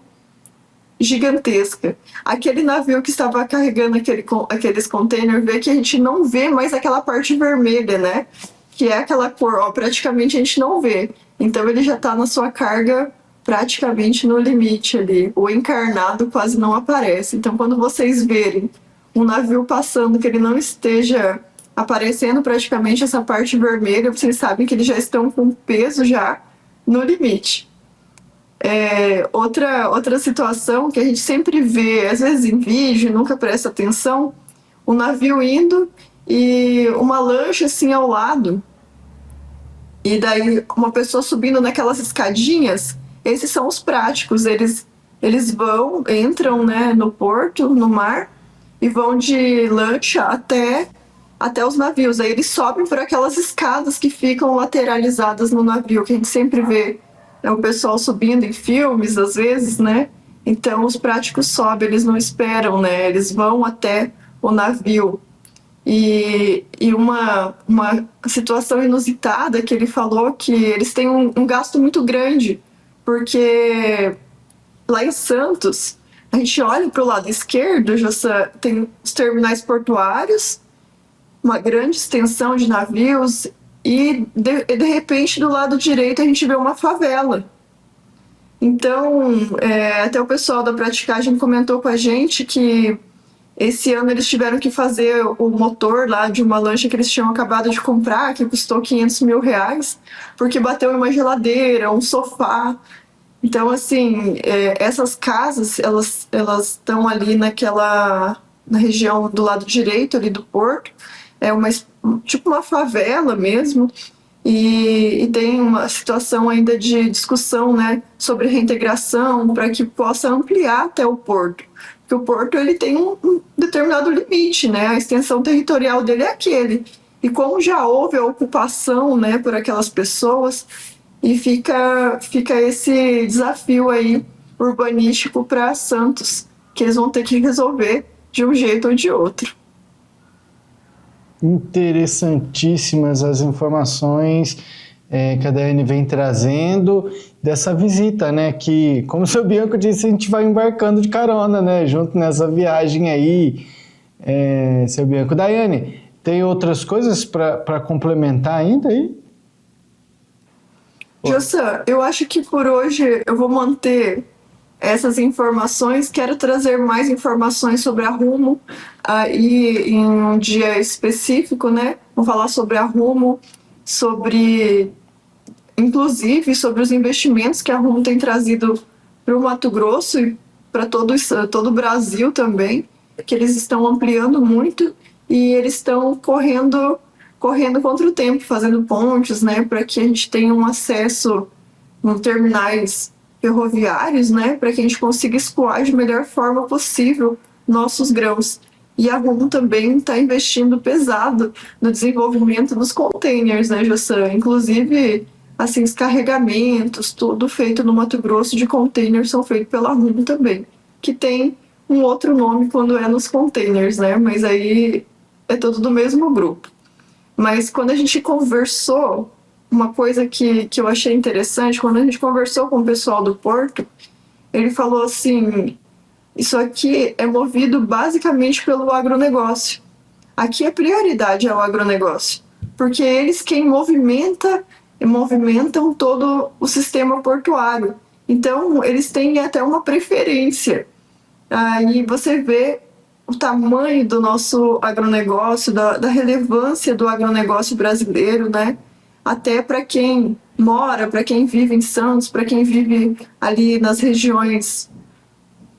gigantesca. Aquele navio que estava carregando aqueles containers, vê que a gente não vê mais aquela parte vermelha, né? Que é aquela cor, ó, praticamente a gente não vê. Então, ele já está na sua carga praticamente no limite ali. O encarnado quase não aparece. Então, quando vocês verem um navio passando que ele não esteja aparecendo praticamente essa parte vermelha, vocês sabem que eles já estão com peso já no limite. Outra situação que a gente sempre vê, às vezes em vídeo, nunca presta atenção, um navio indo e uma lancha assim ao lado, e daí uma pessoa subindo naquelas escadinhas. Esses são os práticos, eles entram, né, no porto, no mar, e vão de lancha até os navios. Aí eles sobem por aquelas escadas que ficam lateralizadas no navio, que a gente sempre vê, né, o pessoal subindo em filmes, às vezes, né? Então, os práticos sobem, eles não esperam, né? Eles vão até o navio. E uma situação inusitada que ele falou, que eles têm um gasto muito grande, porque lá em Santos, a gente olha para o lado esquerdo, já tem os terminais portuários, uma grande extensão de navios, e de repente do lado direito a gente vê uma favela. Então, até o pessoal da praticagem comentou com a gente que esse ano eles tiveram que fazer o motor lá de uma lancha que eles tinham acabado de comprar, que custou R$500 mil, porque bateu em uma geladeira, um sofá. Então, assim, essas casas, elas estão ali na região do lado direito ali do porto, tipo uma favela mesmo, e tem uma situação ainda de discussão, né, sobre reintegração para que possa ampliar até o porto, porque o porto ele tem um determinado limite, né, a extensão territorial dele é aquele, e como já houve a ocupação, né, por aquelas pessoas, e fica esse desafio aí urbanístico para Santos, que eles vão ter que resolver de um jeito ou de outro. Interessantíssimas as informações que a Daiane vem trazendo dessa visita, né? Que, como o seu Bianco disse, a gente vai embarcando de carona, né? Junto nessa viagem aí, seu Bianco. Daiane, tem outras coisas para complementar ainda aí? Jossa, eu acho que por hoje eu vou manter essas informações. Quero trazer mais informações sobre a Rumo aí em um dia específico, né? Vou falar sobre a Rumo, inclusive sobre os investimentos que a Rumo tem trazido para o Mato Grosso e para todo o Brasil também, que eles estão ampliando muito e eles estão correndo contra o tempo, fazendo pontes, né, para que a gente tenha um acesso nos terminais ferroviários, né, para que a gente consiga escoar de melhor forma possível nossos grãos. E a Rumo também está investindo pesado no desenvolvimento dos containers, né, Jossan? Inclusive, assim, os carregamentos, tudo feito no Mato Grosso de containers são feitos pela Rumo também, que tem um outro nome quando é nos containers, né, mas aí é tudo do mesmo grupo. Mas quando a gente conversou, uma coisa que eu achei interessante, quando a gente conversou com o pessoal do Porto, ele falou assim: isso aqui é movido basicamente pelo agronegócio. Aqui a prioridade é o agronegócio, porque eles quem movimentam todo o sistema portuário. Então, eles têm até uma preferência. Aí você vê o tamanho do nosso agronegócio, da relevância do agronegócio brasileiro, né? Até para quem mora, para quem vive em Santos, para quem vive ali nas regiões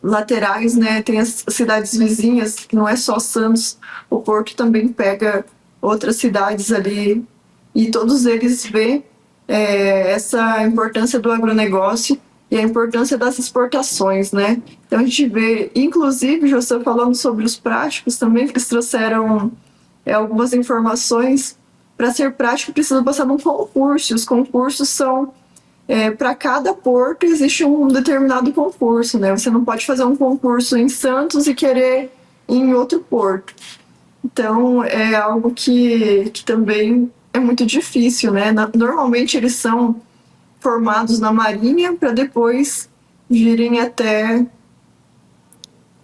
laterais, né? Tem as cidades vizinhas, que não é só Santos, o Porto também pega outras cidades ali, e todos eles veem essa importância do agronegócio e a importância das exportações, né? Então a gente vê, inclusive, José, falando sobre os práticos também, que eles trouxeram algumas informações. Para ser prático, precisa passar num concurso. Os concursos são, para cada porto existe um determinado concurso, né? Você não pode fazer um concurso em Santos e querer ir em outro porto. Então, é algo que também é muito difícil, né? Normalmente, eles são formados na Marinha para depois virem até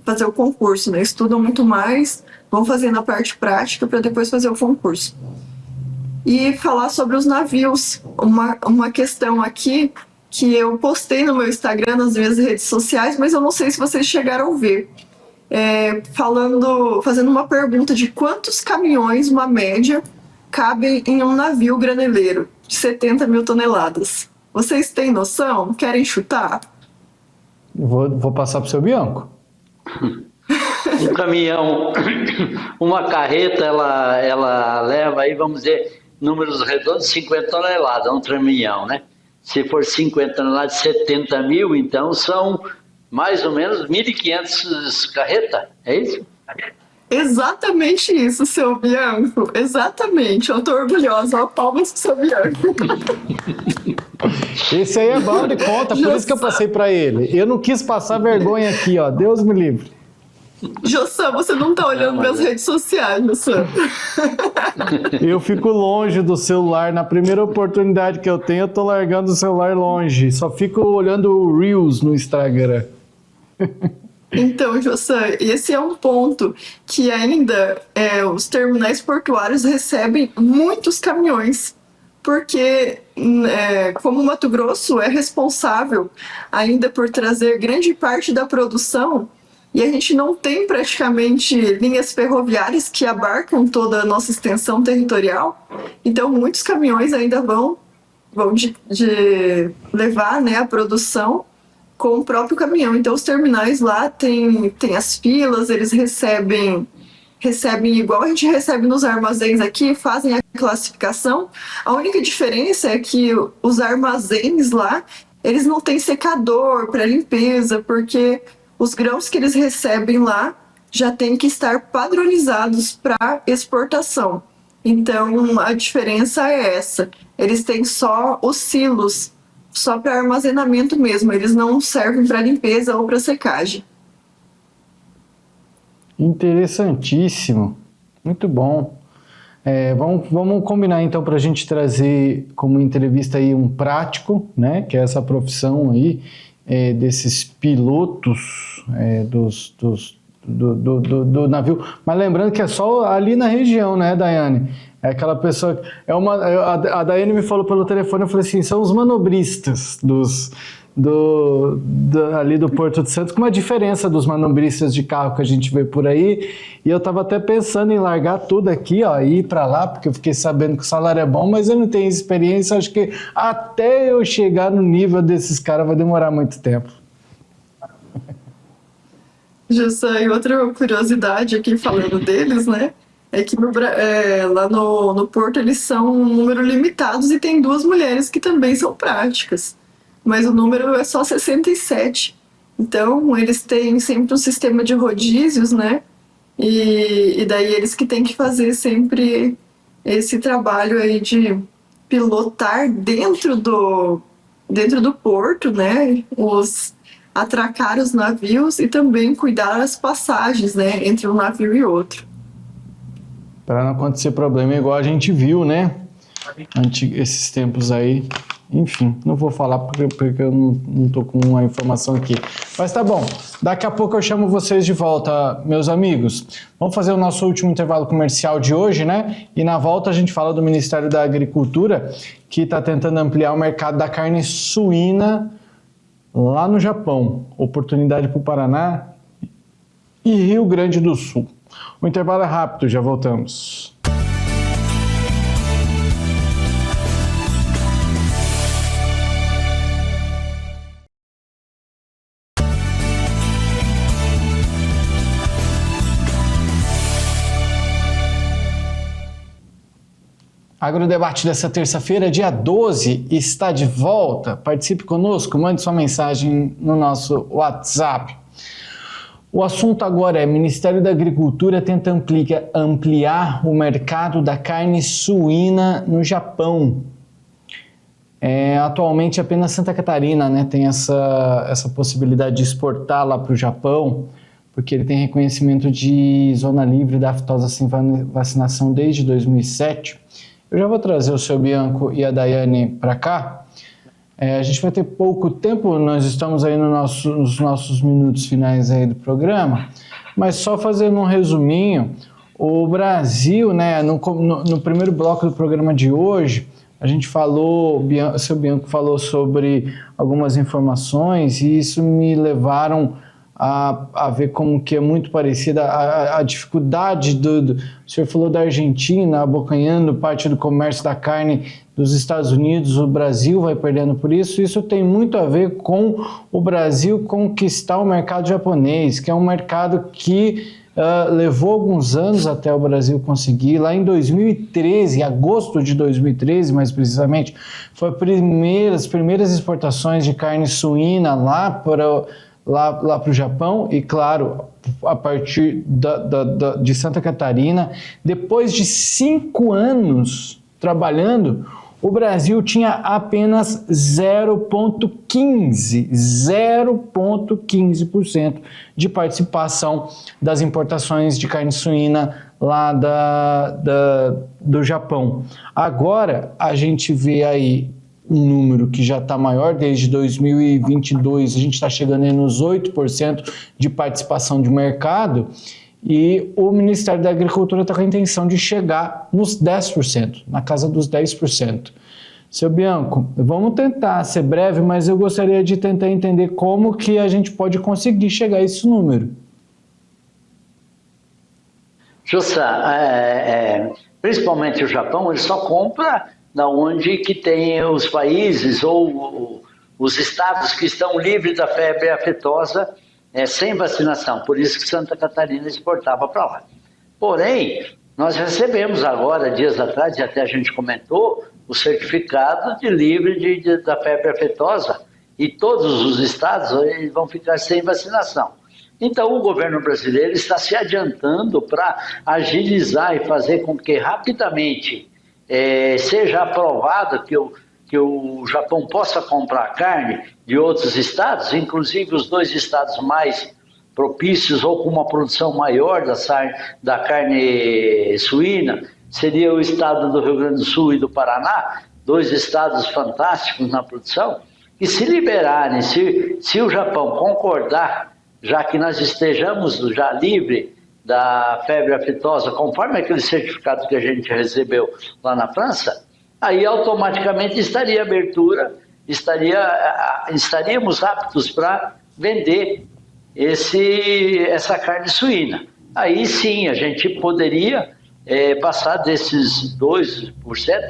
fazer o concurso, né? Estudam muito mais, vão fazendo a parte prática para depois fazer o concurso. E falar sobre os navios. Uma questão aqui que eu postei no meu Instagram, nas minhas redes sociais, mas eu não sei se vocês chegaram a ver. Fazendo uma pergunta de quantos caminhões, uma média, cabem em um navio graneleiro de 70 mil toneladas. Vocês têm noção? Querem chutar? Vou passar para o seu Bianco. Um caminhão, uma carreta, ela leva aí, vamos dizer, números redondos, 50 toneladas, um caminhão, né? Se for 50 toneladas, 70 mil, então são mais ou menos 1.500 carretas, é isso? Exatamente isso, seu Bianco. Exatamente. Eu tô orgulhosa. Ó, palmas pro seu Bianco. Esse aí é bom de conta, por isso que eu passei para ele. Eu não quis passar vergonha aqui, ó. Deus me livre. Jossam, você não tá olhando minhas redes sociais, Jossam. Eu fico longe do celular. Na primeira oportunidade que eu tenho, eu tô largando o celular longe. Só fico olhando o Reels no Instagram. Então, Jossam, esse é um ponto que ainda os terminais portuários recebem muitos caminhões, porque como o Mato Grosso é responsável ainda por trazer grande parte da produção, e a gente não tem praticamente linhas ferroviárias que abarcam toda a nossa extensão territorial, então muitos caminhões ainda vão de levar, né, a produção com o próprio caminhão. Então os terminais lá tem as filas, eles recebem igual a gente recebe nos armazéns aqui, fazem a classificação. A única diferença é que os armazéns lá, eles não têm secador para limpeza, porque os grãos que eles recebem lá já têm que estar padronizados para exportação. Então a diferença é essa. Eles têm só os silos, só para armazenamento mesmo, eles não servem para limpeza ou para secagem. Interessantíssimo, muito bom. Vamos combinar então para a gente trazer como entrevista aí um prático, né, que é essa profissão aí desses pilotos do navio. Mas lembrando que é só ali na região, né, Daiane? É aquela pessoa. A Daiane me falou pelo telefone, eu falei assim: são os manobristas ali do Porto de Santos, com uma diferença dos manobristas de carro que a gente vê por aí. E eu estava até pensando em largar tudo aqui, ó, e ir para lá, porque eu fiquei sabendo que o salário é bom, mas eu não tenho experiência. Acho que até eu chegar no nível desses caras vai demorar muito tempo. Jussa, e outra curiosidade aqui falando deles, né? É que lá no Porto eles são um número limitados e tem 2 mulheres que também são práticas. Mas o número é só 67. Então, eles têm sempre um sistema de rodízios, né? E daí eles que têm que fazer sempre esse trabalho aí de pilotar dentro do porto, né? Atracar os navios e também cuidar das passagens, né? Entre um navio e outro. Para não acontecer problema igual a gente viu, né? Esses tempos aí. Enfim, não vou falar porque eu não tô com a informação aqui. Mas tá bom, daqui a pouco eu chamo vocês de volta, meus amigos. Vamos fazer o nosso último intervalo comercial de hoje, né? E na volta a gente fala do Ministério da Agricultura, que está tentando ampliar o mercado da carne suína lá no Japão. Oportunidade para o Paraná e Rio Grande do Sul. O intervalo é rápido, já voltamos. Agrodebate dessa terça-feira, dia 12, está de volta. Participe conosco, mande sua mensagem no nosso WhatsApp. O assunto agora é: Ministério da Agricultura tenta ampliar o mercado da carne suína no Japão. Atualmente apenas Santa Catarina, né, tem essa possibilidade de exportar lá para o Japão, porque ele tem reconhecimento de zona livre da aftosa sem vacinação desde 2007. Eu já vou trazer o seu Bianco e a Daiane para cá. A gente vai ter pouco tempo, nós estamos aí nos nossos minutos finais aí do programa, mas só fazendo um resuminho, o Brasil, né, no primeiro bloco do programa de hoje, a gente falou, o seu Bianco falou sobre algumas informações e isso me levaram a ver como que é muito parecida a dificuldade o senhor falou da Argentina abocanhando parte do comércio da carne dos Estados Unidos, o Brasil vai perdendo por isso. Isso tem muito a ver com o Brasil conquistar o mercado japonês, que é um mercado que levou alguns anos até o Brasil conseguir. Lá em 2013, agosto de 2013 mais precisamente, foi as primeiras exportações de carne suína lá para o Japão e, claro, a partir de Santa Catarina. Depois de 5 anos trabalhando, o Brasil tinha apenas 0,15% de participação das importações de carne suína lá do Japão. Agora, a gente vê aí um número que já está maior, desde 2022 a gente está chegando aí nos 8% de participação de mercado e o Ministério da Agricultura está com a intenção de chegar nos 10%, na casa dos 10%. Seu Bianco, vamos tentar ser breve, mas eu gostaria de tentar entender como que a gente pode conseguir chegar a esse número. Jussa, principalmente o Japão, ele só compra da onde que tem os países ou os estados que estão livres da febre aftosa sem vacinação. Por isso que Santa Catarina exportava para lá. Porém, nós recebemos agora, dias atrás, e até a gente comentou, o certificado de livre da febre aftosa e todos os estados eles vão ficar sem vacinação. Então, o governo brasileiro está se adiantando para agilizar e fazer com que rapidamente seja aprovado que o Japão possa comprar carne de outros estados, inclusive os 2 estados mais propícios ou com uma produção maior da carne suína, seria o estado do Rio Grande do Sul e do Paraná, 2 estados fantásticos na produção, e se liberarem, se o Japão concordar, já que nós estejamos já livre da febre aftosa, conforme aquele certificado que a gente recebeu lá na França, aí automaticamente estaria abertura, estaríamos aptos para vender essa carne suína. Aí sim, a gente poderia passar desses 2%,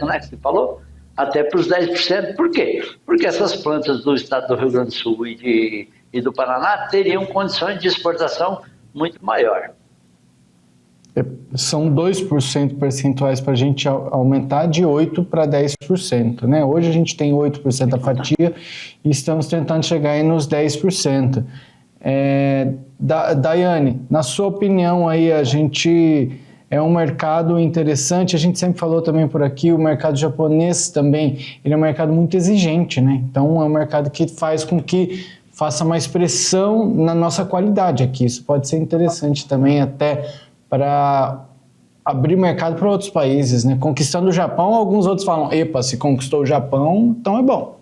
né, que você falou, até para os 10%. Por quê? Porque essas plantas do estado do Rio Grande do Sul e do Paraná teriam condições de exportação muito maior. São 2% percentuais para a gente aumentar de 8% para 10%, né? Hoje a gente tem 8% da fatia e estamos tentando chegar aí nos 10%. Daiane, na sua opinião aí, a gente é um mercado interessante, a gente sempre falou também por aqui, o mercado japonês também, ele é um mercado muito exigente, né? Então é um mercado que faz com que faça mais pressão na nossa qualidade aqui. Isso pode ser interessante também até para abrir mercado para outros países, né? Conquistando o Japão, alguns outros falam, epa, se conquistou o Japão, então é bom.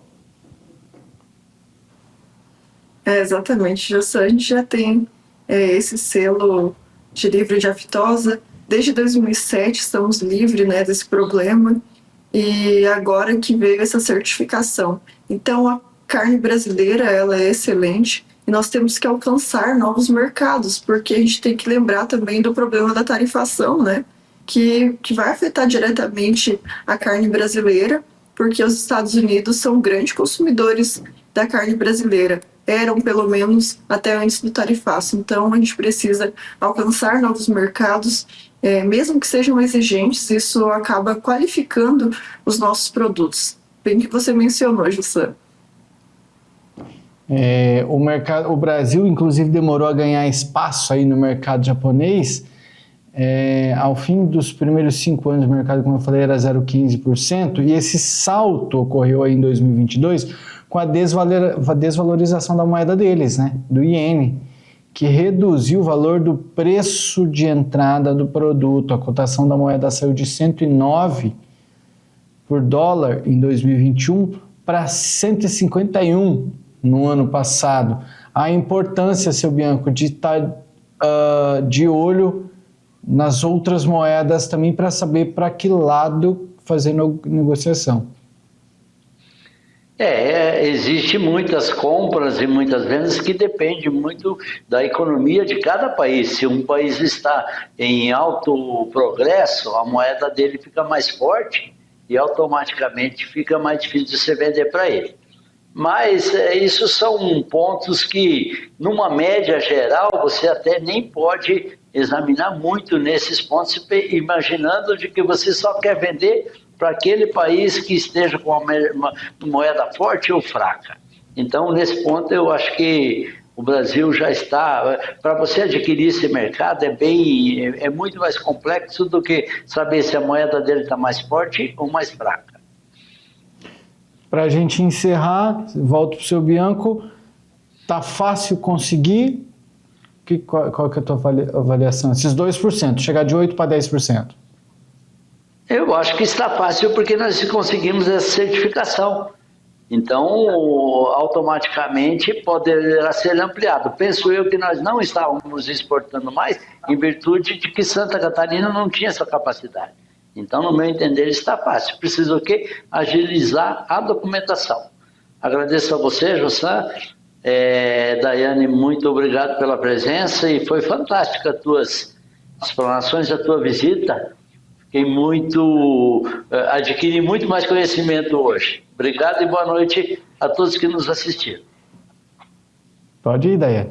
Exatamente, Jossã, a gente já tem esse selo de livre de aftosa. Desde 2007 estamos livres, né, desse problema, e agora que veio essa certificação. Então a carne brasileira, ela é excelente e nós temos que alcançar novos mercados, porque a gente tem que lembrar também do problema da tarifação, né, que vai afetar diretamente a carne brasileira, porque os Estados Unidos são grandes consumidores da carne brasileira. Eram, pelo menos, até antes do tarifaço. Então, a gente precisa alcançar novos mercados, mesmo que sejam exigentes, isso acaba qualificando os nossos produtos. Bem que você mencionou, Jussã. O Brasil, inclusive, demorou a ganhar espaço aí no mercado japonês. Ao fim dos primeiros 5 anos do mercado, como eu falei, era 0,15%, e esse salto ocorreu aí em 2022 com a desvalorização da moeda deles, né, do iene, que reduziu o valor do preço de entrada do produto. A cotação da moeda saiu de 109 por dólar em 2021 para 151 no ano passado. A importância, seu Bianco, de estar de olho nas outras moedas também para saber para que lado fazer negociação. Existe muitas compras e muitas vendas que dependem muito da economia de cada país. Se um país está em alto progresso, a moeda dele fica mais forte e automaticamente fica mais difícil de você vender para ele. Mas isso são pontos que, numa média geral, você até nem pode examinar muito nesses pontos, imaginando de que você só quer vender para aquele país que esteja com uma moeda forte ou fraca. Então, nesse ponto, eu acho que o Brasil já está... Para você adquirir esse mercado é muito mais complexo do que saber se a moeda dele está mais forte ou mais fraca. Para a gente encerrar, volto para o seu Bianco, está fácil conseguir? Qual que é a tua avaliação? Esses 2%, chegar de 8% para 10%. Eu acho que está fácil porque nós conseguimos essa certificação. Então, automaticamente poderá ser ampliado. Penso eu que nós não estávamos exportando mais em virtude de que Santa Catarina não tinha essa capacidade. Então, no meu entender, está fácil. Precisa o quê? Agilizar a documentação. Agradeço a você, Jossã. Daiane, muito obrigado pela presença e foi fantástica as tuas explanações, a tua visita. Adquiri muito mais conhecimento hoje. Obrigado e boa noite a todos que nos assistiram. Pode ir, Daiane.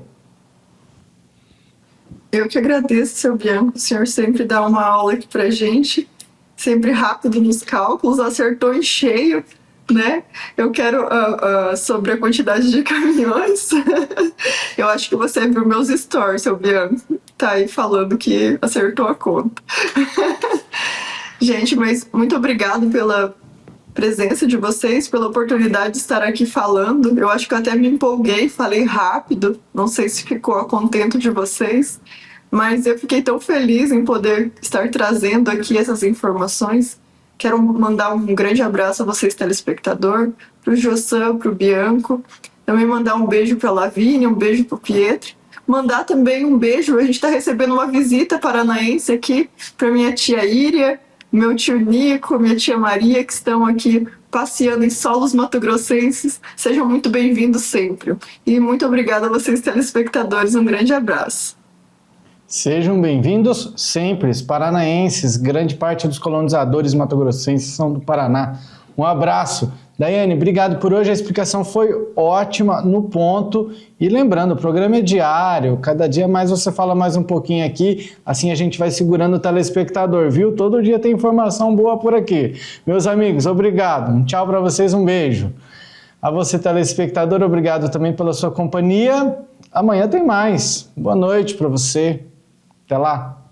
Eu que agradeço, seu Bianco. O senhor sempre dá uma aula aqui pra gente, sempre rápido nos cálculos, acertou em cheio, né? Eu quero, sobre a quantidade de caminhões, eu acho que você viu meus stories, seu Bianco. Tá aí falando que acertou a conta. Gente, mas muito obrigado pela presença de vocês, pela oportunidade de estar aqui falando. Eu acho que eu até me empolguei, falei rápido, não sei se ficou a contento de vocês, mas eu fiquei tão feliz em poder estar trazendo aqui essas informações. Quero mandar um grande abraço a vocês, telespectador, para o Jossã, para o Bianco, também mandar um beijo para a Lavínia, um beijo para o Pietro, mandar também um beijo, a gente está recebendo uma visita paranaense aqui para minha tia Íria, meu tio Nico, minha tia Maria, que estão aqui passeando em solos mato-grossenses. Sejam muito bem-vindos sempre. E muito obrigada a vocês, telespectadores. Um grande abraço. Sejam bem-vindos sempre, os paranaenses. Grande parte dos colonizadores mato-grossenses são do Paraná. Um abraço. Daiane, obrigado por hoje. A explicação foi ótima, no ponto. E lembrando, o programa é diário. Cada dia mais você fala mais um pouquinho aqui. Assim a gente vai segurando o telespectador, viu? Todo dia tem informação boa por aqui. Meus amigos, obrigado. Um tchau para vocês, um beijo. A você, telespectador, obrigado também pela sua companhia. Amanhã tem mais. Boa noite para você. Até lá.